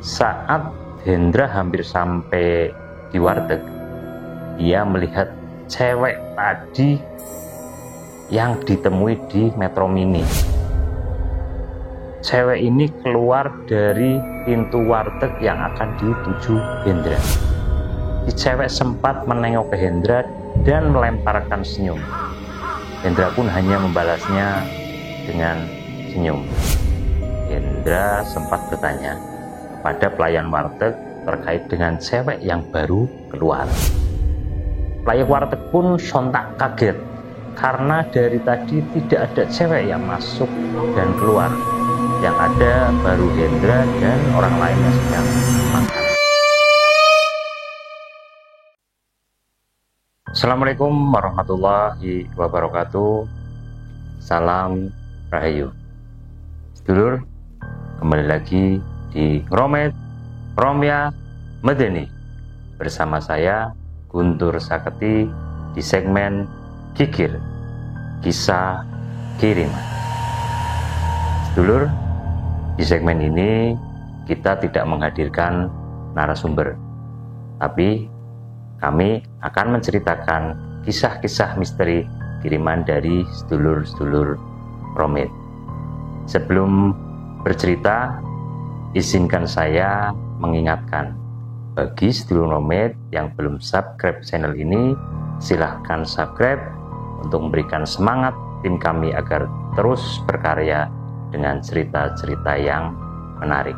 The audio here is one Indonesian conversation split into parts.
Saat Hendra hampir sampai di warteg, ia melihat cewek tadi yang ditemui di Metro Mini. Cewek ini keluar dari pintu warteg yang akan dituju Hendra. Si cewek sempat menengok ke Hendra dan melemparkan senyum. Hendra pun hanya membalasnya dengan senyum. Hendra sempat bertanya kepada pelayan warteg terkait dengan cewek yang baru keluar. Pelayan warteg pun sontak kaget karena dari tadi tidak ada cewek yang masuk dan keluar. Yang ada baru Hendra dan orang lain yang sedang makan. Assalamualaikum warahmatullahi wabarakatuh. Salam Rahayu. Sedulur, kembali lagi di Romed Romya Medeni bersama saya Guntur Saketi di segmen Kikir, Kisah Kiriman. Sedulur, di segmen ini kita tidak menghadirkan narasumber, tapi kami akan menceritakan kisah-kisah misteri kiriman dari sedulur-sedulur Romed. Sebelum bercerita, izinkan saya mengingatkan bagi sedulur Romed yang belum subscribe channel ini, silahkan subscribe untuk memberikan semangat tim kami agar terus berkarya dengan cerita-cerita yang menarik.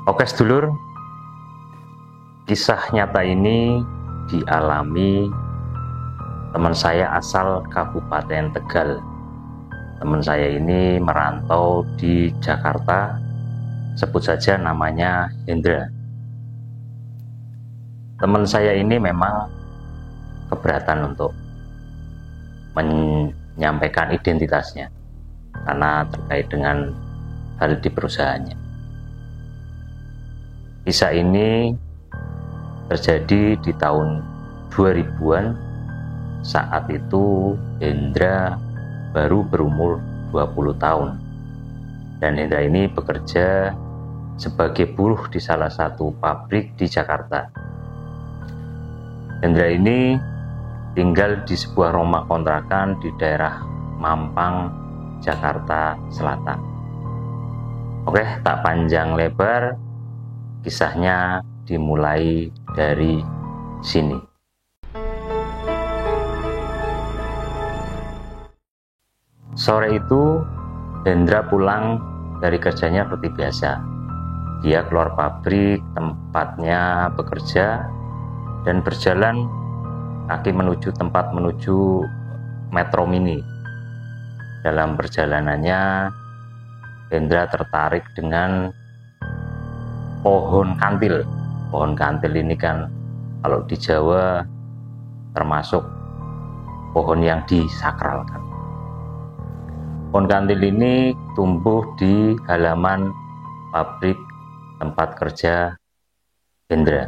Oke sedulur, kisah nyata ini dialami teman saya asal Kabupaten Tegal. Teman saya ini merantau di Jakarta, sebut saja namanya Hendra. Teman saya ini memang keberatan untuk menyampaikan identitasnya karena terkait dengan hal di perusahaannya. Kisah ini terjadi di tahun 2000-an. Saat itu Hendra baru berumur 20 tahun. Dan Hendra ini bekerja sebagai buruh di salah satu pabrik di Jakarta. Hendra ini tinggal di sebuah rumah kontrakan di daerah Mampang, Jakarta Selatan. Oke, tak panjang lebar, kisahnya dimulai dari sini. Sore itu Hendra pulang dari kerjanya seperti biasa. Dia keluar pabrik tempatnya bekerja dan berjalan kaki menuju Metro Mini. Dalam perjalanannya Hendra tertarik dengan pohon kantil. Pohon kantil ini kan kalau di Jawa termasuk pohon yang disakralkan. Pohon kantil ini tumbuh di halaman pabrik tempat kerja Hendra.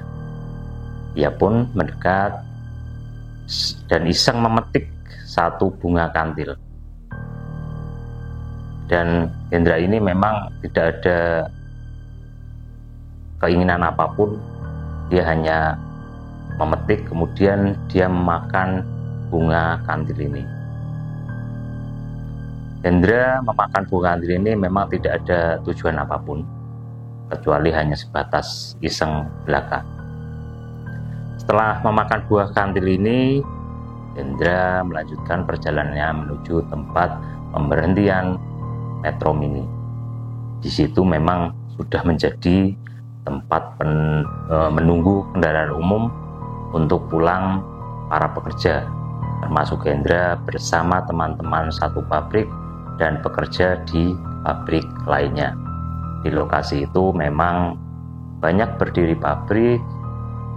Ia pun mendekat dan iseng memetik satu bunga kantil. Dan Hendra ini memang tidak ada keinginan apapun, dia hanya memetik kemudian dia memakan bunga kantil ini. Hendra memakan bunga kantil ini memang tidak ada tujuan apapun kecuali hanya sebatas iseng belaka. Setelah memakan buah kantil ini, Hendra melanjutkan perjalanannya menuju tempat pemberhentian Metro Mini. Di situ memang sudah menjadi tempat menunggu kendaraan umum untuk pulang para pekerja, termasuk Hendra bersama teman-teman satu pabrik dan pekerja di pabrik lainnya. Di lokasi itu memang banyak berdiri pabrik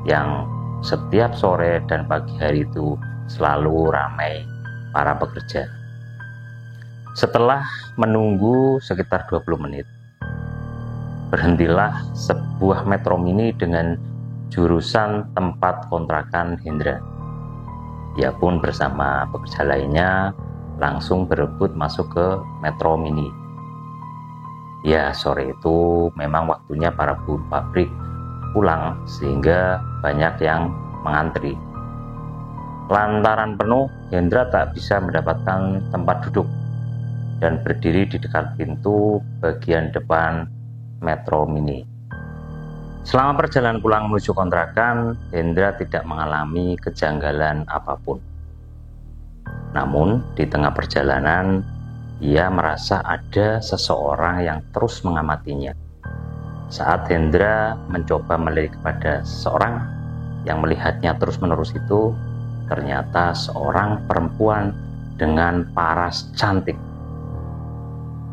yang setiap sore dan pagi hari itu selalu ramai para pekerja. Setelah menunggu sekitar 20 menit, berhentilah sebuah metro mini dengan jurusan tempat kontrakan Hendra. Ia pun bersama pekerja lainnya langsung berebut masuk ke metro mini. Ya, sore itu memang waktunya para buruh pabrik pulang sehingga banyak yang mengantri. Lantaran penuh, Hendra tak bisa mendapatkan tempat duduk dan berdiri di dekat pintu bagian depan metro mini. Selama perjalanan pulang menuju kontrakan, Hendra tidak mengalami kejanggalan apapun. Namun, di tengah perjalanan, ia merasa ada seseorang yang terus mengamatinya. Saat Hendra mencoba melirik kepada seseorang yang melihatnya terus-menerus itu, ternyata seorang perempuan dengan paras cantik.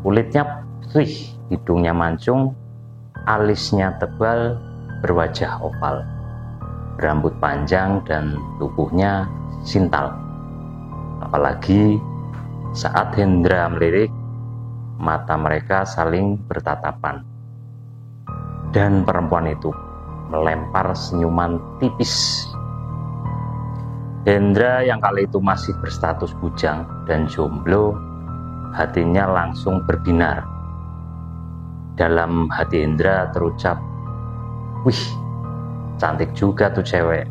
Kulitnya putih, hidungnya mancung, alisnya tebal, berwajah oval, berambut panjang dan tubuhnya sintal. Apalagi saat Hendra melirik, mata mereka saling bertatapan. Dan perempuan itu melempar senyuman tipis. Hendra yang kali itu masih berstatus bujang dan jomblo, hatinya langsung berbinar. Dalam hati Hendra terucap, "Wih, cantik juga tuh cewek,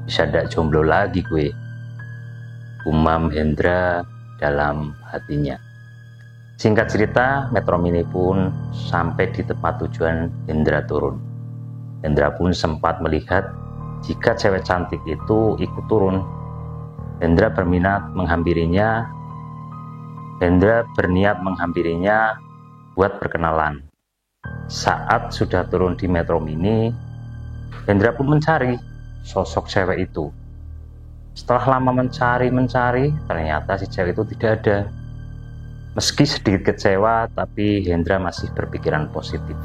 bisa ndak jomblo lagi gue," gumam Hendra dalam hatinya. Singkat cerita, metro mini pun sampai di tempat tujuan Hendra turun. Hendra pun sempat melihat jika cewek cantik itu ikut turun. Hendra berniat menghampirinya buat berkenalan. Saat sudah turun di metro mini, Hendra pun mencari sosok cewek itu. Setelah lama mencari, ternyata si cewek itu tidak ada. Meski sedikit kecewa, tapi Hendra masih berpikiran positif.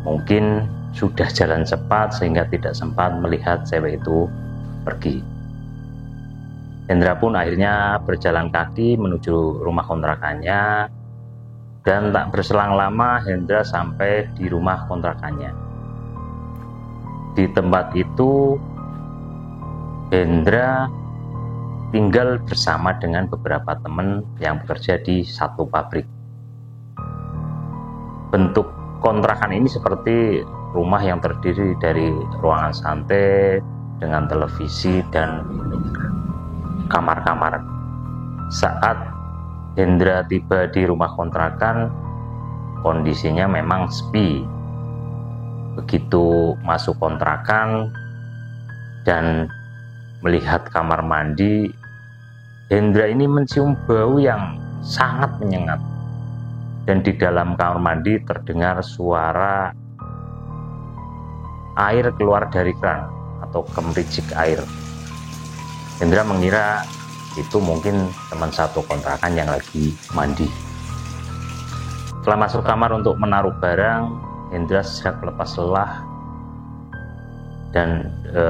Mungkin sudah jalan cepat sehingga tidak sempat melihat cewek itu pergi. Hendra pun akhirnya berjalan kaki menuju rumah kontrakannya, dan tak berselang lama Hendra sampai di rumah kontrakannya. Di tempat itu Hendra tinggal bersama dengan beberapa teman yang bekerja di satu pabrik. Bentuk kontrakan ini seperti rumah yang terdiri dari ruangan santai dengan televisi dan kamar-kamar. Saat Hendra tiba di rumah kontrakan, kondisinya memang sepi. Begitu masuk kontrakan dan melihat kamar mandi, Hendra ini mencium bau yang sangat menyengat. Dan di dalam kamar mandi terdengar suara air keluar dari keran atau gemericik air. Hendra mengira itu mungkin teman satu kontrakan yang lagi mandi. Setelah masuk kamar untuk menaruh barang, Hendra segera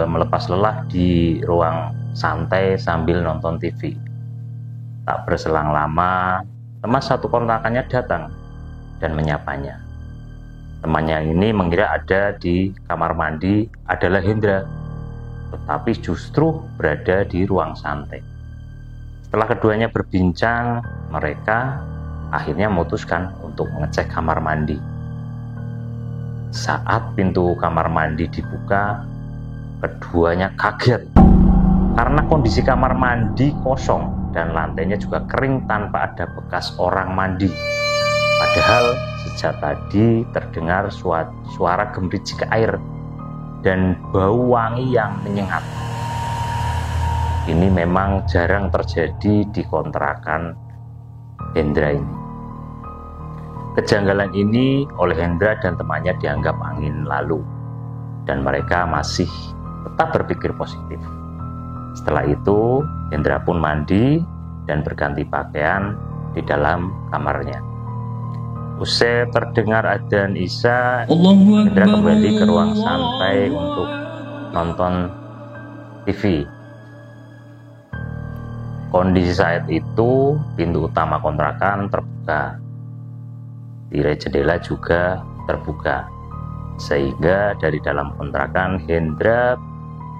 melepas lelah di ruang santai sambil nonton TV. Tak berselang lama, teman satu kontrakannya datang dan menyapanya. Temannya ini mengira ada di kamar mandi adalah Hendra, tetapi justru berada di ruang santai. Setelah keduanya berbincang, mereka akhirnya memutuskan untuk mengecek kamar mandi. Saat pintu kamar mandi dibuka, keduanya kaget karena kondisi kamar mandi kosong dan lantainya juga kering tanpa ada bekas orang mandi. Padahal sejak tadi terdengar suara gemericik air dan bau wangi yang menyengat. Ini memang jarang terjadi di kontrakan Hendra ini. Kejanggalan ini oleh Hendra dan temannya dianggap angin lalu, dan mereka masih tetap berpikir positif. Setelah itu, Hendra pun mandi dan berganti pakaian di dalam kamarnya. Usai terdengar adzan Isya, Allahu Hendra Akbar, kembali ke ruang santai untuk nonton TV. Kondisi saat itu pintu utama kontrakan terbuka, tirai jendela juga terbuka, sehingga dari dalam kontrakan Hendra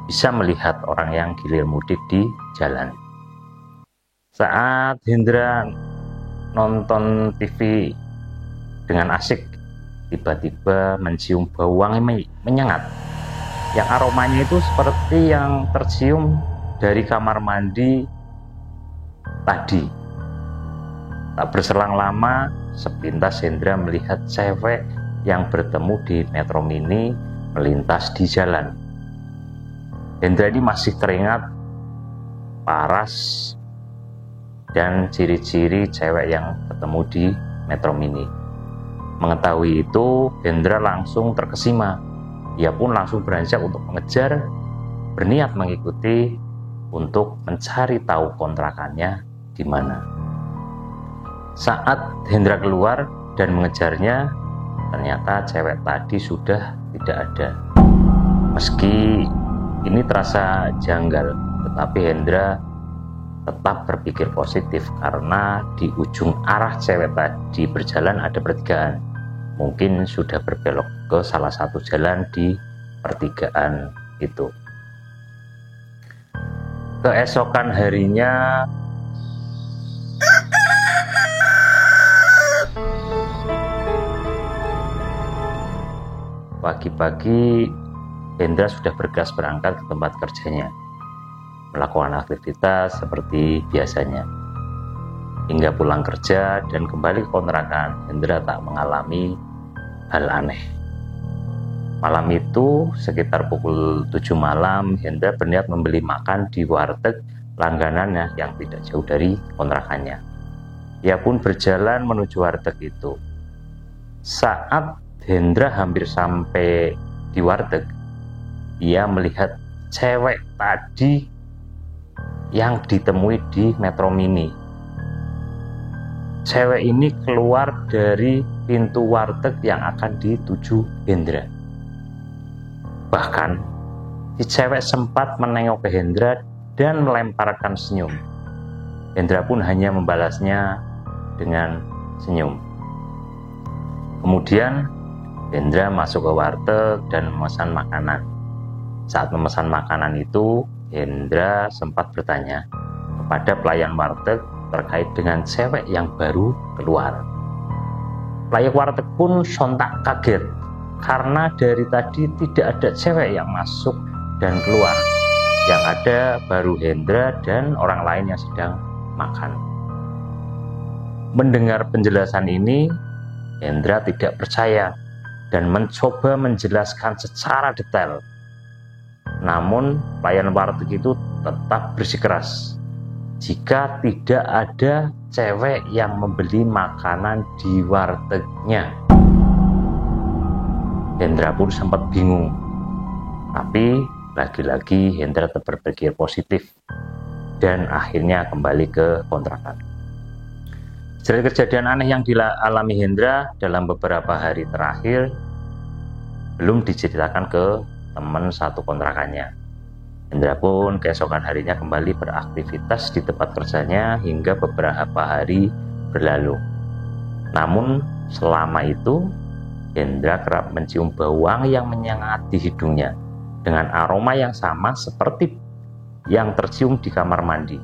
bisa melihat orang yang gilir mudik di jalan. Saat Hendra nonton TV dengan asik, tiba-tiba mencium bau wangi menyengat yang aromanya itu seperti yang tercium dari kamar mandi tadi. Tak berselang lama, sepintas Hendra melihat cewek yang bertemu di Metro Mini melintas di jalan. Hendra ini masih teringat paras dan ciri-ciri cewek yang ketemu di Metro Mini. Mengetahui itu, Hendra langsung terkesima. Ia pun langsung beranjak untuk mengejar, berniat mengikuti untuk mencari tahu kontrakannya di mana. Saat Hendra keluar dan mengejarnya, ternyata cewek tadi sudah tidak ada. Meski ini terasa janggal, tetapi Hendra tetap berpikir positif karena di ujung arah cewek tadi berjalan ada pertigaan. Mungkin sudah berbelok ke salah satu jalan di pertigaan itu. Keesokan harinya pagi-pagi Hendra sudah bergegas berangkat ke tempat kerjanya, melakukan aktivitas seperti biasanya. Hingga pulang kerja dan kembali ke kontrakan, Hendra tak mengalami hal aneh. Malam itu sekitar pukul 7 malam, Hendra berniat membeli makan di warteg langganannya yang tidak jauh dari kontrakannya. Ia pun berjalan menuju warteg itu. Saat Hendra hampir sampai di warteg, ia melihat cewek tadi yang ditemui di Metro Mini. Cewek ini keluar dari pintu warteg yang akan dituju Hendra. Bahkan, si cewek sempat menengok ke Hendra dan melemparkan senyum. Hendra pun hanya membalasnya dengan senyum. Kemudian, Hendra masuk ke warteg dan memesan makanan. Saat memesan makanan itu, Hendra sempat bertanya kepada pelayan warteg terkait dengan cewek yang baru keluar. Pelayan warteg pun sontak kaget karena dari tadi tidak ada cewek yang masuk dan keluar. Yang ada baru Hendra dan orang lain yang sedang makan. Mendengar penjelasan ini, Hendra tidak percaya dan mencoba menjelaskan secara detail. Namun pelayan warteg itu tetap bersikeras jika tidak ada cewek yang membeli makanan di wartegnya. Hendra pun sempat bingung, tapi lagi-lagi Hendra tetap berpikir positif dan akhirnya kembali ke kontrakan. Dari kejadian aneh yang dialami Hendra dalam beberapa hari terakhir belum diceritakan ke teman satu kontrakannya. Hendra pun keesokan harinya kembali beraktivitas di tempat kerjanya hingga beberapa hari berlalu. Namun selama itu Hendra kerap mencium bau wangi yang menyengat di hidungnya dengan aroma yang sama seperti yang tercium di kamar mandi.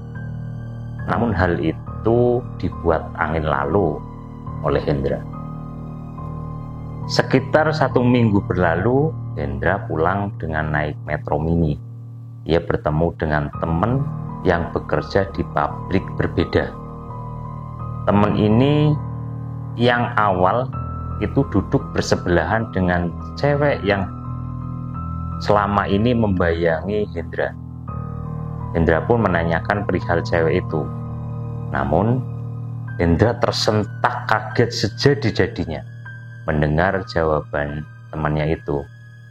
Namun hal itu dibuat angin lalu oleh Hendra. Sekitar 1 minggu berlalu, Hendra pulang dengan naik Metro Mini. Ia bertemu dengan teman yang bekerja di pabrik berbeda. Teman ini yang awal itu duduk bersebelahan dengan cewek yang selama ini membayangi Hendra. Hendra pun menanyakan perihal cewek itu. Namun Hendra tersentak kaget sejadi-jadinya mendengar jawaban temannya itu,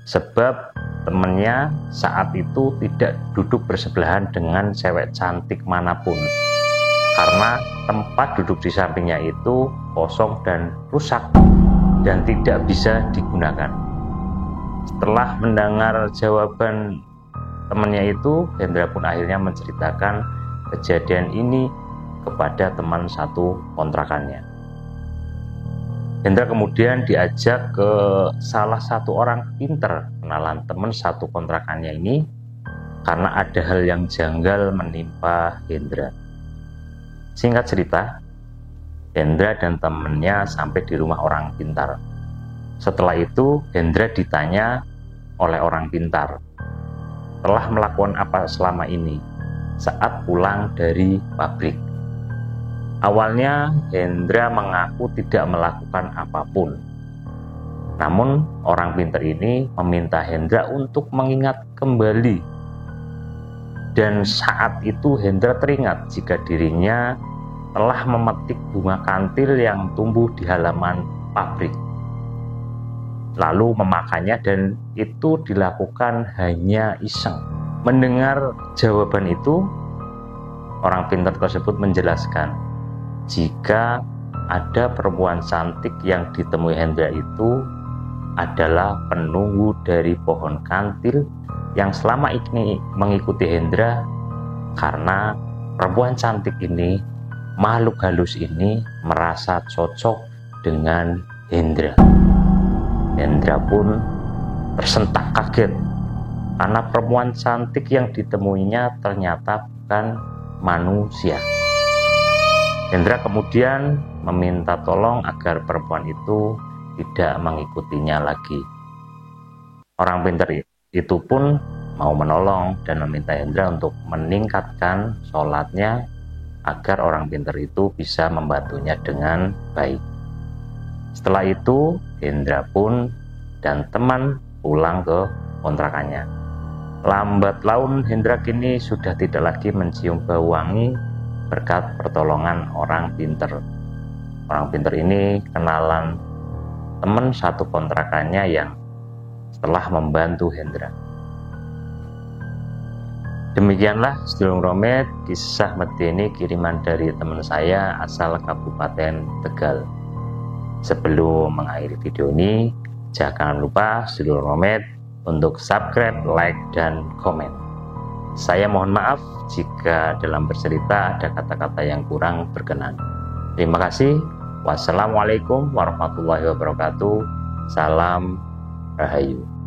sebab temannya saat itu tidak duduk bersebelahan dengan cewek cantik manapun. karena tempat duduk di sampingnya itu kosong dan rusak dan tidak bisa digunakan. Setelah mendengar jawaban temannya itu, Hendra pun akhirnya menceritakan kejadian ini kepada teman satu kontrakannya. Hendra kemudian diajak ke salah satu orang pinter kenalan teman satu kontrakannya ini karena ada hal yang janggal menimpa Hendra. Singkat cerita, Hendra dan temannya sampai di rumah orang pintar. Setelah itu, Hendra ditanya oleh orang pintar, telah melakukan apa selama ini saat pulang dari pabrik. Awalnya Hendra mengaku tidak melakukan apapun. Namun orang pintar ini meminta Hendra untuk mengingat kembali. Dan saat itu Hendra teringat jika dirinya telah memetik bunga kantil yang tumbuh di halaman pabrik, lalu memakannya, dan itu dilakukan hanya iseng. Mendengar jawaban itu, orang pintar tersebut menjelaskan jika ada perempuan cantik yang ditemui Hendra itu adalah penunggu dari pohon kantil yang selama ini mengikuti Hendra, karena perempuan cantik ini, makhluk halus ini, merasa cocok dengan Hendra. Hendra pun tersentak kaget karena perempuan cantik yang ditemuinya ternyata bukan manusia. Hendra kemudian meminta tolong agar perempuan itu tidak mengikutinya lagi. Orang pintar itu pun mau menolong dan meminta Hendra untuk meningkatkan sholatnya agar orang pintar itu bisa membantunya dengan baik. Setelah itu, Hendra pun dan teman pulang ke kontrakannya. Lambat laun, Hendra kini sudah tidak lagi mencium bau wangi berkat pertolongan orang pintar. Orang pintar ini kenalan teman satu kontrakannya yang telah membantu Hendra. Demikianlah sedulur Romet, kisah medeni kiriman dari teman saya asal Kabupaten Tegal. Sebelum mengakhiri video ini, jangan lupa sedulur Romet untuk subscribe, like, dan komen. Saya mohon maaf jika dalam bercerita ada kata-kata yang kurang berkenan. Terima kasih. Wassalamualaikum warahmatullahi wabarakatuh. Salam Rahayu.